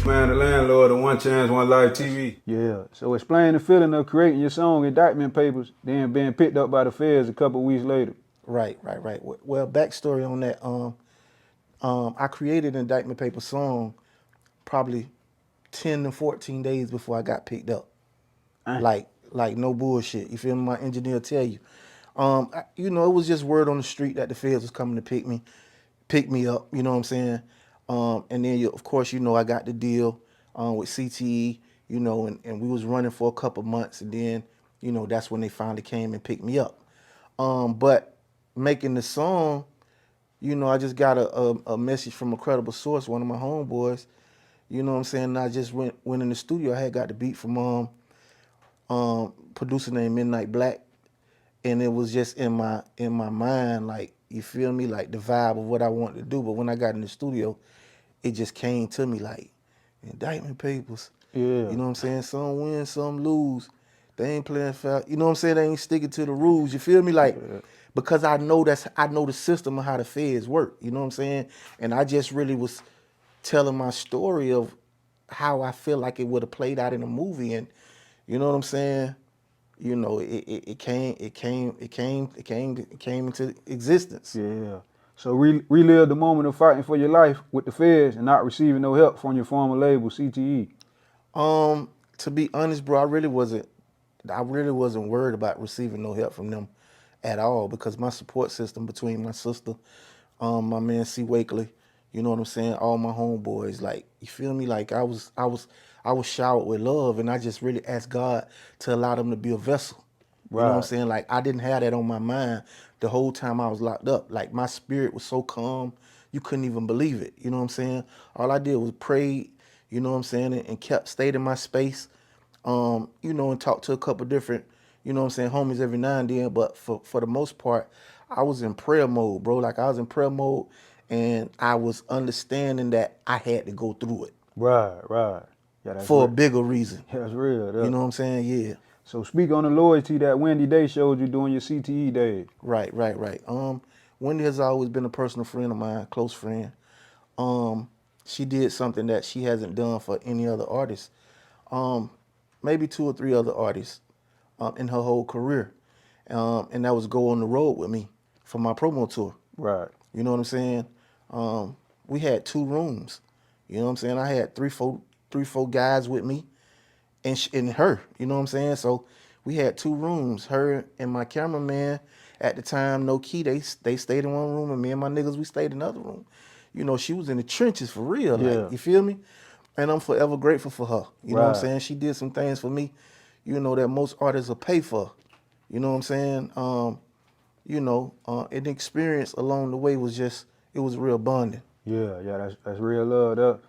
Man, the landlord of One Chance, One Life TV. Yeah. So explain the feeling of creating your song Indictment Papers, then being picked up by the feds a couple weeks later. Right. Well, backstory on that. I created an Indictment Paper song probably 10 to 14 days before I got picked up. Dang. Like no bullshit. You feel me? My engineer tell you. It was just word on the street that the feds was coming to pick me up. You know what I'm saying? And then of course, I got the deal with CTE. And we was running for a couple months, and then that's when they finally came and picked me up. But making the song, I just got a message from a credible source, one of my homeboys. You know what I'm saying? And I just went in the studio. I had got the beat from producer named Midnight Black, and it was just in my mind, like, you feel me, like the vibe of what I wanted to do. But when I got in the studio, it just came to me like Indictment Papers. Yeah. You know what I'm saying? Some win, some lose. They ain't playing foul. You know what I'm saying? They ain't sticking to the rules. You feel me? Like, because I know the system of how the feds work. You know what I'm saying? And I just really was telling my story of how I feel like it would have played out in a movie. And you know what I'm saying? It came into existence. Yeah. So relive the moment of fighting for your life with the feds and not receiving no help from your former label, CTE. To be honest, bro, I really wasn't worried about receiving no help from them at all, because my support system between my sister, my man C. Wakely, you know what I'm saying, all my homeboys, like, you feel me? Like, I was showered with love, and I just really asked God to allow them to be a vessel. You know what I'm Right. saying? Like, I didn't have that on my mind the whole time I was locked up. Like, my spirit was so calm, you couldn't even believe it. You know what I'm saying? All I did was pray, you know what I'm saying, and kept stayed in my space, and talked to a couple different, you know what I'm saying, homies every now and then. But for the most part, I was in prayer mode, bro. Like, I was in prayer mode, and I was understanding that I had to go through it Right. Yeah, that's for a real. bigger reason. That's real. You know what I'm saying? Yeah. So speak on the loyalty that Wendy Day showed you during your CTE days. Right. Wendy has always been a personal friend of mine, close friend. She did something that she hasn't done for any other artist. Maybe two or three other artists in her whole career. And that was go on the road with me for my promo tour. Right. You know what I'm saying? We had 2 rooms. You know what I'm saying? I had three, four guys with me, and her. You know what I'm saying? So we had 2 rooms. Her and my cameraman at the time, No Key. They stayed in one room, and me and my niggas, we stayed in another room. She was in the trenches for real. Like, Yeah. you feel me? And I'm forever grateful for her. You know what I'm Right. saying? She did some things for me, that most artists will pay for. You know what I'm saying? And the experience along the way was just, it was real bonding. Yeah. That's real love.